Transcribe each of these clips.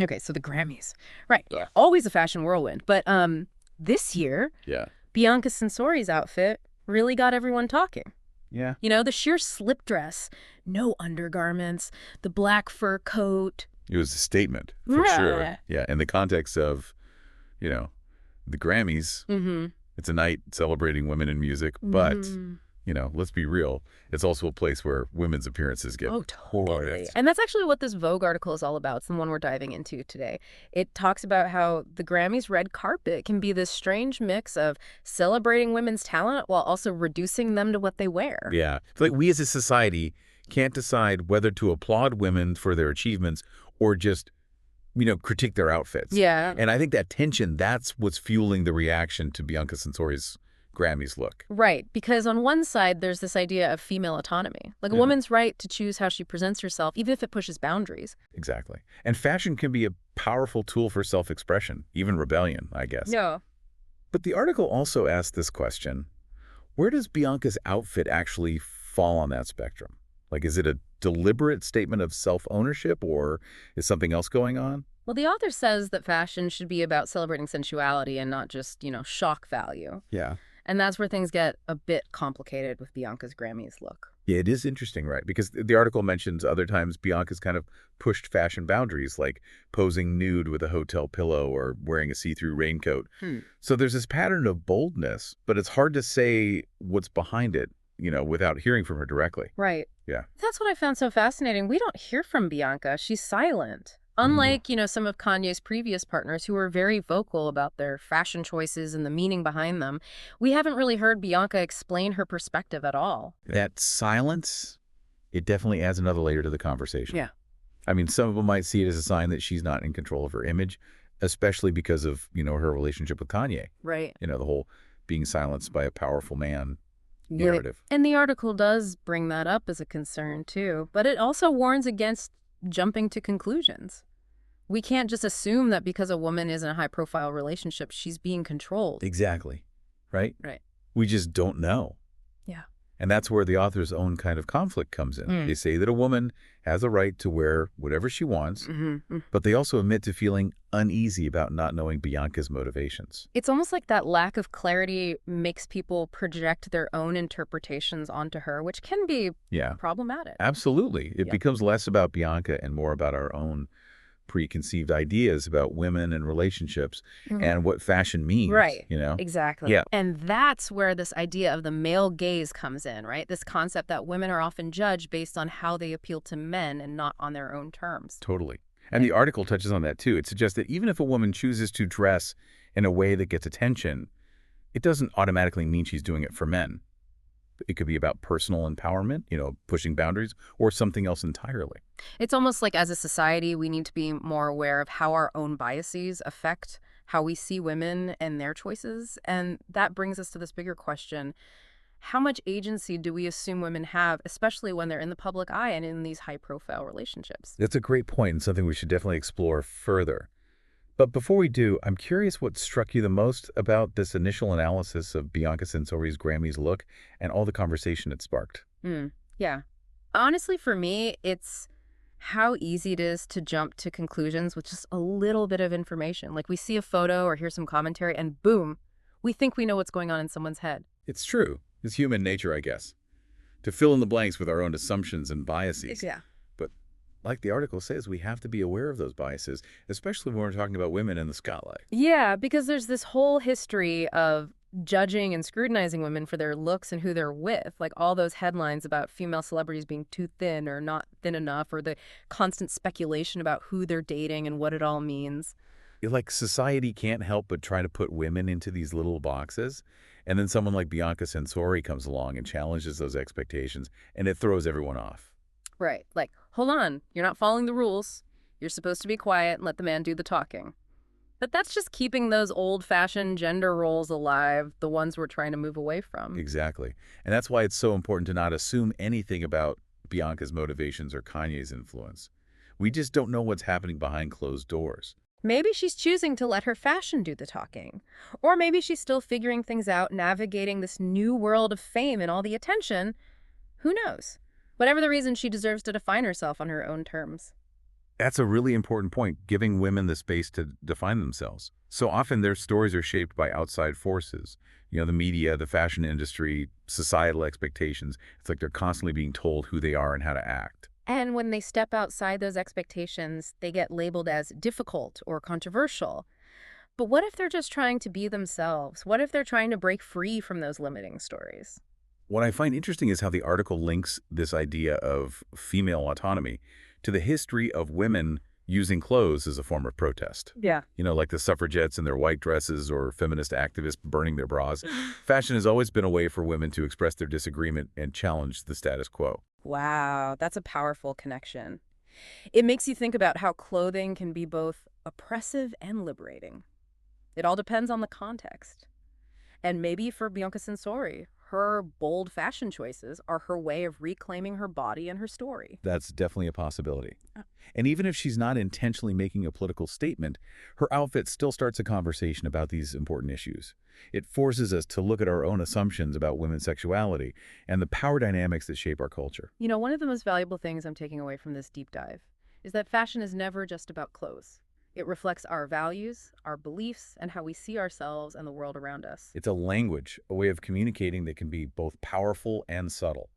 Okay, so the Grammys. Right. Yeah. Always a fashion whirlwind. But this year, Yeah. Bianca Censori's outfit really got everyone talking. Yeah. You know, the sheer slip dress, no undergarments, the black fur coat. It was a statement, for sure. Right. Yeah, in the context of, you know, the Grammys, Mm-hmm. it's a night celebrating women in music, but, Mm-hmm. let's be real, it's also a place where women's appearances get Oh, totally. glorious. And that's actually what this Vogue article is all about. It's the one we're diving into today. It talks about how the Grammys red carpet can be this strange mix of celebrating women's talent while also reducing them to what they wear. Yeah. It's like we as a society can't decide whether to applaud women for their achievements or just, critique their outfits. Yeah. And I think that tension, that's what's fueling the reaction to Bianca Censori's Grammys look. Right, because on one side, there's this idea of female autonomy, like a Yeah. woman's right to choose how she presents herself, even if it pushes boundaries. Exactly. And fashion can be a powerful tool for self-expression, even rebellion, I guess. No. But the article also asked this question: where does Bianca's outfit actually fall on that spectrum? Like, is it a deliberate statement of self-ownership, or is something else going on? Well, the author says that fashion should be about celebrating sensuality and not just, shock value. Yeah. And that's where things get a bit complicated with Bianca's Grammys look. Yeah, it is interesting, right? Because the article mentions other times Bianca's kind of pushed fashion boundaries, like posing nude with a hotel pillow or wearing a see-through raincoat. So there's this pattern of boldness, but it's hard to say what's behind it, without hearing from her directly. Right. Yeah. That's what I found so fascinating. We don't hear from Bianca. She's silent. Unlike, some of Kanye's previous partners who were very vocal about their fashion choices and the meaning behind them, we haven't really heard Bianca explain her perspective at all. That silence, it definitely adds another layer to the conversation. Yeah. I mean, some people might see it as a sign that she's not in control of her image, especially because of, her relationship with Kanye. Right. The whole being silenced by a powerful man narrative. And the article does bring that up as a concern, too. But it also warns against jumping to conclusions. We can't just assume that because a woman is in a high-profile relationship, she's being controlled. Exactly. Right? Right. We just don't know. Yeah. And that's where the author's own kind of conflict comes in. They say that a woman has a right to wear whatever she wants, but they also admit to feeling uneasy about not knowing Bianca's motivations. It's almost like that lack of clarity makes people project their own interpretations onto her, which can be problematic. Absolutely. It Yeah. becomes less about Bianca and more about our own preconceived ideas about women and relationships and what fashion means. Right. Exactly. Yeah. And that's where this idea of the male gaze comes in, right? This concept that women are often judged based on how they appeal to men and not on their own terms. Totally. And the article touches on that too. It suggests that even if a woman chooses to dress in a way that gets attention, it doesn't automatically mean she's doing it for men. It could be about personal empowerment, pushing boundaries, or something else entirely. It's almost like as a society, we need to be more aware of how our own biases affect how we see women and their choices. And that brings us to this bigger question. How much agency do we assume women have, especially when they're in the public eye and in these high-profile relationships? That's a great point and something we should definitely explore further. But before we do, I'm curious what struck you the most about this initial analysis of Bianca Censori's Grammys look and all the conversation it sparked. Yeah. Honestly, for me, it's how easy it is to jump to conclusions with just a little bit of information. Like we see a photo or hear some commentary and boom, we think we know what's going on in someone's head. It's true. It's human nature, I guess, to fill in the blanks with our own assumptions and biases. Yeah. But like the article says, we have to be aware of those biases, especially when we're talking about women in the spotlight. Yeah, because there's this whole history of judging and scrutinizing women for their looks and who they're with. Like all those headlines about female celebrities being too thin or not thin enough, or the constant speculation about who they're dating and what it all means. Like society can't help but try to put women into these little boxes. And then someone like Bianca Censori comes along and challenges those expectations, and it throws everyone off. Right. Like, hold on, you're not following the rules. You're supposed to be quiet and let the man do the talking. But that's just keeping those old-fashioned gender roles alive, the ones we're trying to move away from. Exactly. And that's why it's so important to not assume anything about Bianca's motivations or Kanye's influence. We just don't know what's happening behind closed doors. Maybe she's choosing to let her fashion do the talking. Or maybe she's still figuring things out, navigating this new world of fame and all the attention. Who knows? Whatever the reason, she deserves to define herself on her own terms. That's a really important point, giving women the space to define themselves. So often their stories are shaped by outside forces. The media, the fashion industry, societal expectations. It's like they're constantly being told who they are and how to act. And when they step outside those expectations, they get labeled as difficult or controversial. But what if they're just trying to be themselves? What if they're trying to break free from those limiting stories? What I find interesting is how the article links this idea of female autonomy to the history of women using clothes as a form of protest. Yeah. Like the suffragettes in their white dresses or feminist activists burning their bras. Fashion has always been a way for women to express their disagreement and challenge the status quo. Wow, that's a powerful connection. It makes you think about how clothing can be both oppressive and liberating. It all depends on the context. And maybe for Bianca Censori, her bold fashion choices are her way of reclaiming her body and her story. That's definitely a possibility. Uh, And even if she's not intentionally making a political statement, her outfit still starts a conversation about these important issues. It forces us to look at our own assumptions about women's sexuality and the power dynamics that shape our culture. One of the most valuable things I'm taking away from this deep dive is that fashion is never just about clothes. It reflects our values, our beliefs, and how we see ourselves and the world around us. It's a language, a way of communicating that can be both powerful and subtle.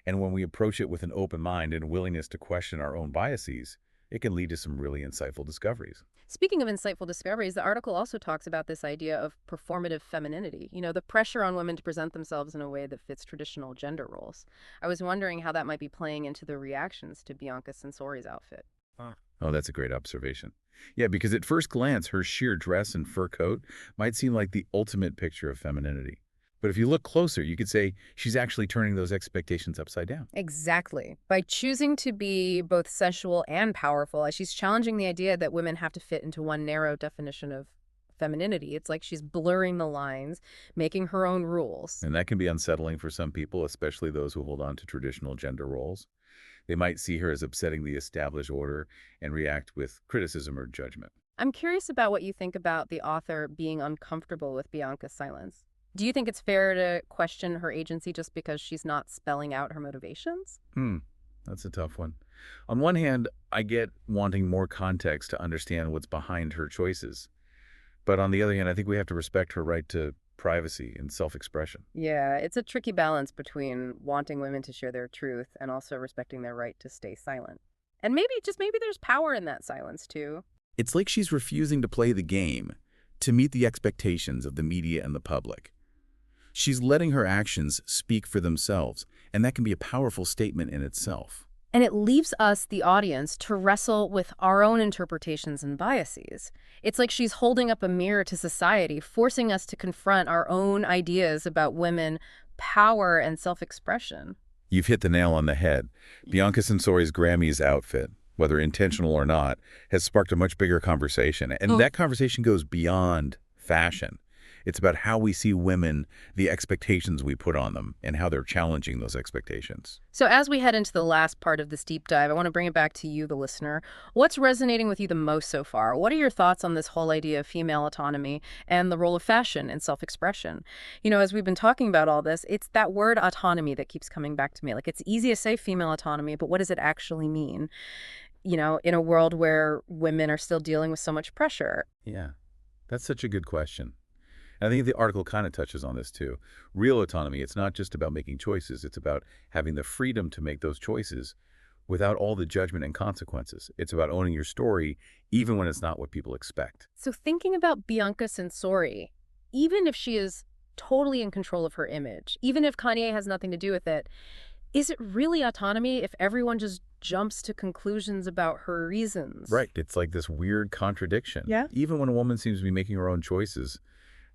And when we approach it with an open mind and willingness to question our own biases, it can lead to some really insightful discoveries. Speaking of insightful discoveries, the article also talks about this idea of performative femininity, the pressure on women to present themselves in a way that fits traditional gender roles. I was wondering how that might be playing into the reactions to Bianca Censori's outfit. Oh, that's a great observation. Yeah, because at first glance, her sheer dress and fur coat might seem like the ultimate picture of femininity. But if you look closer, you could say she's actually turning those expectations upside down. Exactly. By choosing to be both sensual and powerful, she's challenging the idea that women have to fit into one narrow definition of femininity. It's like she's blurring the lines, making her own rules. And that can be unsettling for some people, especially those who hold on to traditional gender roles. They might see her as upsetting the established order and react with criticism or judgment. I'm curious about what you think about the author being uncomfortable with Bianca's silence. Do you think it's fair to question her agency just because she's not spelling out her motivations? That's a tough one. On one hand, I get wanting more context to understand what's behind her choices. But on the other hand, I think we have to respect her right to privacy and self-expression. Yeah, it's a tricky balance between wanting women to share their truth and also respecting their right to stay silent. And maybe there's power in that silence too. It's like she's refusing to play the game, to meet the expectations of the media and the public. She's letting her actions speak for themselves, and that can be a powerful statement in itself. And it leaves us, the audience, to wrestle with our own interpretations and biases. It's like she's holding up a mirror to society, forcing us to confront our own ideas about women, power, and self-expression. You've hit the nail on the head. Bianca Censori's Grammys outfit, whether intentional or not, has sparked a much bigger conversation. And that conversation goes beyond fashion. It's about how we see women, the expectations we put on them, and how they're challenging those expectations. So as we head into the last part of this deep dive, I want to bring it back to you, the listener. What's resonating with you the most so far? What are your thoughts on this whole idea of female autonomy and the role of fashion and self-expression? As we've been talking about all this, it's that word autonomy that keeps coming back to me. Like, it's easy to say female autonomy, but what does it actually mean? In a world where women are still dealing with so much pressure. Yeah, that's such a good question. And I think the article kind of touches on this too. Real autonomy, it's not just about making choices. It's about having the freedom to make those choices without all the judgment and consequences. It's about owning your story, even when it's not what people expect. So thinking about Bianca Censori, even if she is totally in control of her image, even if Kanye has nothing to do with it, is it really autonomy if everyone just jumps to conclusions about her reasons? Right. It's like this weird contradiction. Yeah. Even when a woman seems to be making her own choices,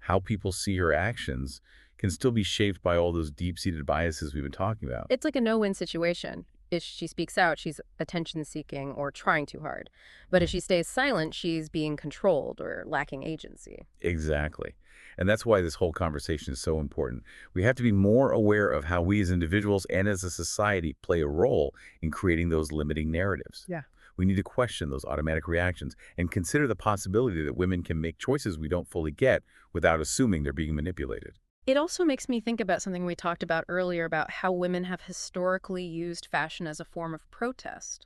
how people see her actions can still be shaped by all those deep-seated biases we've been talking about. It's like a no-win situation. If she speaks out, she's attention-seeking or trying too hard. But if she stays silent, she's being controlled or lacking agency. Exactly. And that's why this whole conversation is so important. We have to be more aware of how we as individuals and as a society play a role in creating those limiting narratives. Yeah. We need to question those automatic reactions and consider the possibility that women can make choices we don't fully get without assuming they're being manipulated. It also makes me think about something we talked about earlier about how women have historically used fashion as a form of protest.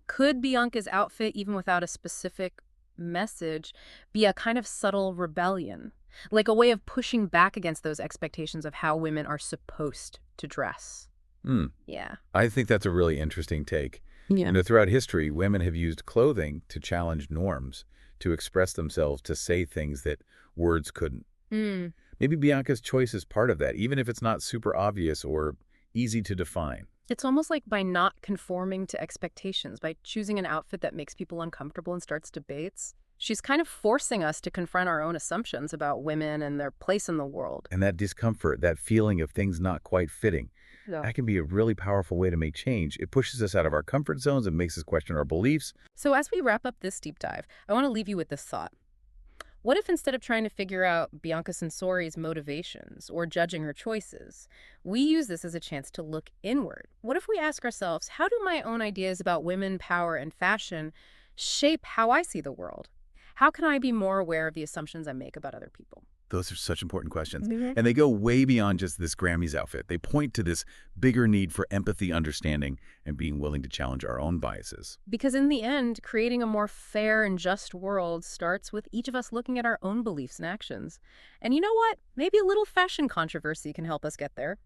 Could Bianca's outfit, even without a specific message, be a kind of subtle rebellion? Like a way of pushing back against those expectations of how women are supposed to dress? Hmm. Yeah. I think that's a really interesting take. Yeah. Throughout history, women have used clothing to challenge norms, to express themselves, to say things that words couldn't. Hmm. Maybe Bianca's choice is part of that, even if it's not super obvious or easy to define. It's almost like by not conforming to expectations, by choosing an outfit that makes people uncomfortable and starts debates, she's kind of forcing us to confront our own assumptions about women and their place in the world. And that discomfort, that feeling of things not quite fitting, Yeah. that can be a really powerful way to make change. It pushes us out of our comfort zones and makes us question our beliefs. So as we wrap up this deep dive, I want to leave you with this thought. What if instead of trying to figure out Bianca Censori's motivations or judging her choices, we use this as a chance to look inward? What if we ask ourselves, how do my own ideas about women, power, and fashion shape how I see the world? How can I be more aware of the assumptions I make about other people? Those are such important questions. Mhm. And they go way beyond just this Grammys outfit. They point to this bigger need for empathy, understanding, and being willing to challenge our own biases. Because in the end, creating a more fair and just world starts with each of us looking at our own beliefs and actions. And you know what? Maybe a little fashion controversy can help us get there.